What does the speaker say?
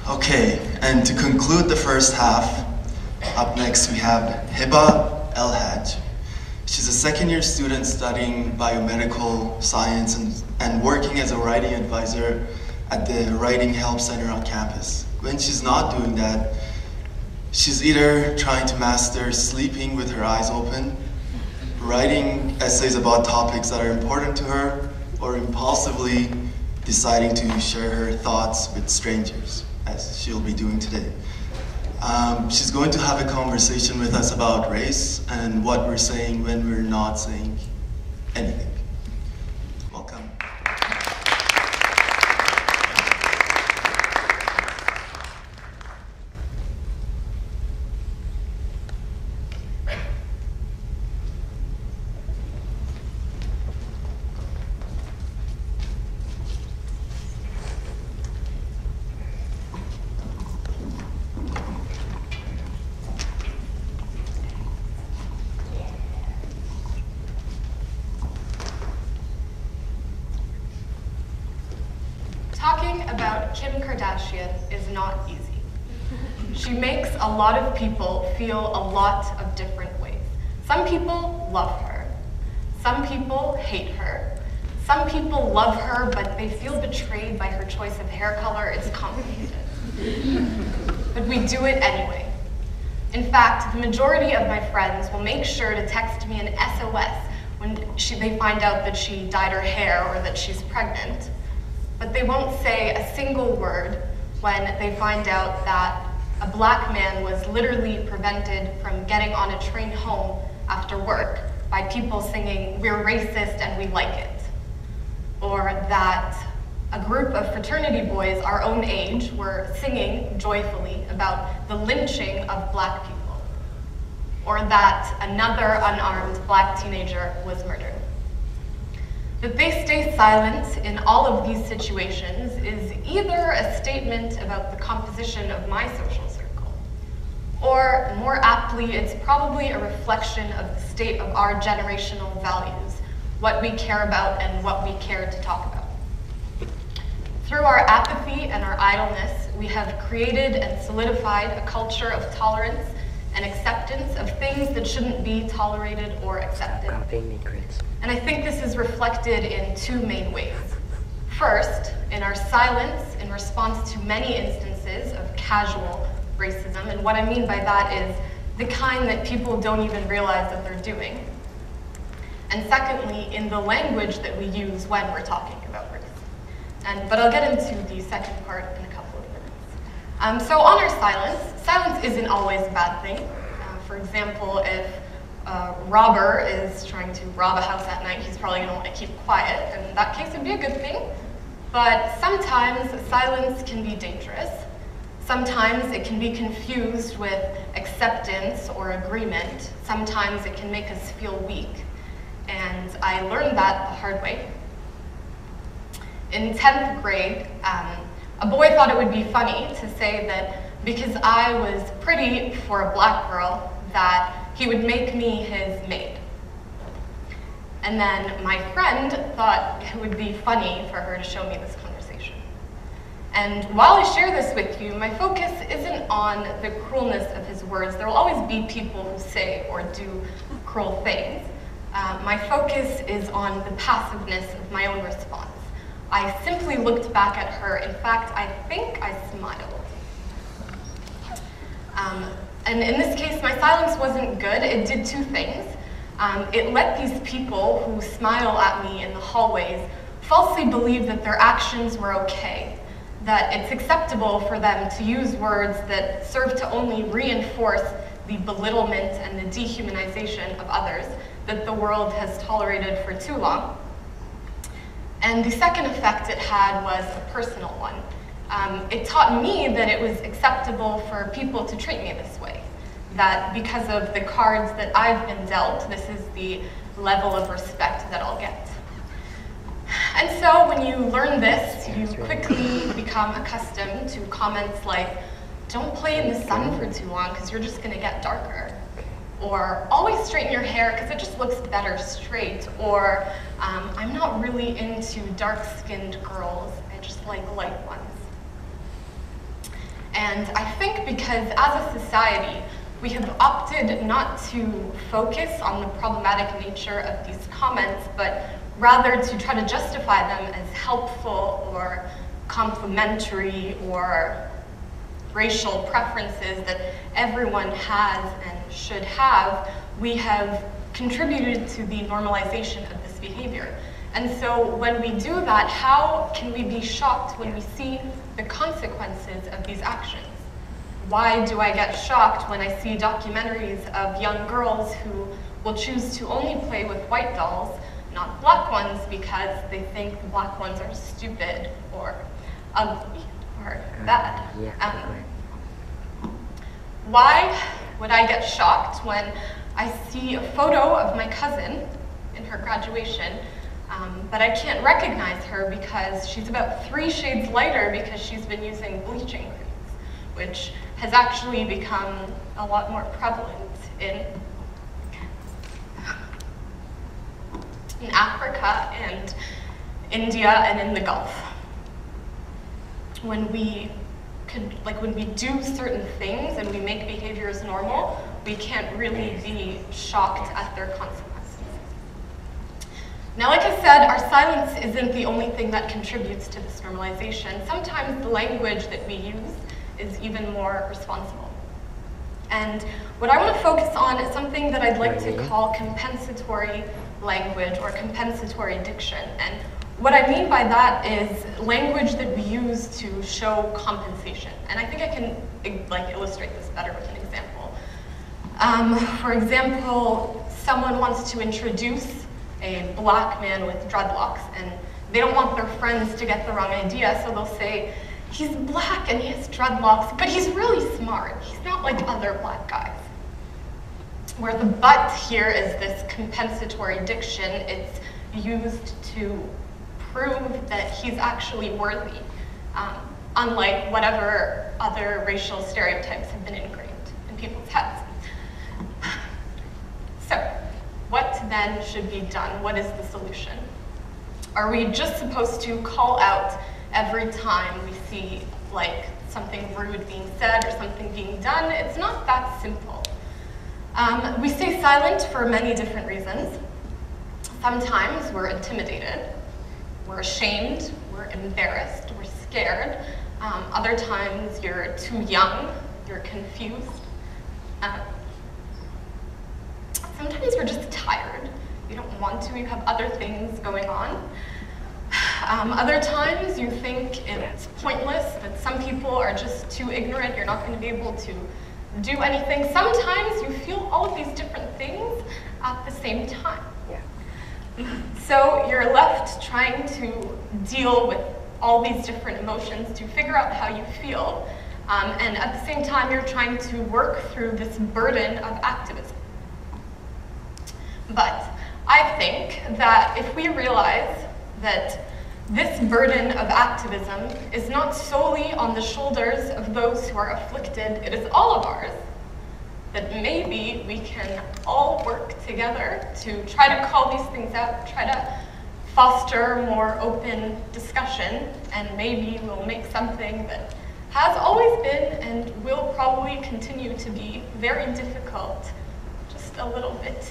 Okay, and to conclude the first half, up next we have Hiba Elhaj. She's a second-year student studying biomedical science and working as a writing advisor at the Writing Help Center on campus. When she's not doing that, she's either trying to master sleeping with her eyes open, writing essays about topics that are important to her, or impulsively deciding to share her thoughts with strangers, as she'll be doing today. She's going to have a conversation with us about race and what we're saying when we're not saying anything. Welcome. Talking about Kim Kardashian is not easy. She makes a lot of people feel a lot of different ways. Some people love her. Some people hate her. Some people love her, but they feel betrayed by her choice of hair color. It's complicated. But we do it anyway. In fact, the majority of my friends will make sure to text me an SOS when they find out that she dyed her hair or that she's pregnant. But they won't say a single word when they find out that a black man was literally prevented from getting on a train home after work by people singing, "We're racist and we like it." Or that a group of fraternity boys our own age were singing joyfully about the lynching of black people. Or that another unarmed black teenager was murdered. That they stay silent in all of these situations is either a statement about the composition of my social circle, or more aptly, it's probably a reflection of the state of our generational values, what we care about and what we care to talk about. Through our apathy and our idleness, we have created and solidified a culture of tolerance and acceptance of things that shouldn't be tolerated or accepted. And I think this is reflected in two main ways. First, in our silence in response to many instances of casual racism, and what I mean by that is the kind that people don't even realize that they're doing. And secondly, in the language that we use when we're talking about race. But I'll get into the second part in a couple of minutes. So on our silence isn't always a bad thing. For example, if a robber is trying to rob a house at night, he's probably going to want to keep quiet, and in that case it'd be a good thing. But sometimes silence can be dangerous. Sometimes it can be confused with acceptance or agreement. Sometimes it can make us feel weak. And I learned that the hard way. In 10th grade, a boy thought it would be funny to say that because I was pretty for a black girl, that he would make me his maid. And then my friend thought it would be funny for her to show me this conversation. And while I share this with you, my focus isn't on the cruelness of his words. There will always be people who say or do cruel things. My focus is on the passiveness of my own response. I simply looked back at her. In fact, I think I smiled. And in this case, my silence wasn't good. It did two things. It let these people who smile at me in the hallways falsely believe that their actions were okay, that it's acceptable for them to use words that serve to only reinforce the belittlement and the dehumanization of others that the world has tolerated for too long. And the second effect it had was a personal one. It taught me that it was acceptable for people to treat me this way, that because of the cards that I've been dealt, this is the level of respect that I'll get. And so when you learn this, you quickly become accustomed to comments like, "Don't play in the sun for too long because you're just going to get darker." Or, "Always straighten your hair because it just looks better straight." Or, "I'm not really into dark-skinned girls, I just like light ones." And I think because as a society, we have opted not to focus on the problematic nature of these comments, but rather to try to justify them as helpful or complimentary or racial preferences that everyone has and should have. We have contributed to the normalization of this behavior. And so when we do that, how can we be shocked when we see the consequences of these actions? Why do I get shocked when I see documentaries of young girls who will choose to only play with white dolls, not black ones, because they think the black ones are stupid or ugly or bad? Why would I get shocked when I see a photo of my cousin in her graduation, but I can't recognize her because she's about 3 shades lighter because she's been using bleaching creams, which has actually become a lot more prevalent in Africa and India and in the Gulf. When we do certain things and we make behaviors normal, we can't really be shocked at their consequences. Now, like I said, our silence isn't the only thing that contributes to this normalization. Sometimes the language that we use is even more responsible. And what I want to focus on is something that I'd like to call compensatory language or compensatory diction. And what I mean by that is language that we use to show compensation. And I think I can illustrate this better with an example. For example, someone wants to introduce a black man with dreadlocks, and they don't want their friends to get the wrong idea, so they'll say, he's black and he has dreadlocks, but he's really smart. He's not like other black guys. Where the but here is this compensatory diction. It's used to prove that he's actually worthy, unlike whatever other racial stereotypes have been ingrained in people's heads. So, what then should be done? What is the solution? Are we just supposed to call out every time we see something rude being said or something being done? It's not that simple. We stay silent for many different reasons. Sometimes we're intimidated, we're ashamed, we're embarrassed, we're scared. Other times you're too young, you're confused. Sometimes you're just tired. You don't want to, you have other things going on. Other times you think it's pointless, that some people are just too ignorant, you're not going to be able to do anything. Sometimes you feel all of these different things at the same time. So you're left trying to deal with all these different emotions to figure out how you feel. And at the same time, you're trying to work through this burden of activism. But I think that if we realize that this burden of activism is not solely on the shoulders of those who are afflicted, it is all of ours, that maybe we can all work together to try to call these things out, try to foster more open discussion, and maybe we'll make something that has always been and will probably continue to be very difficult just a little bit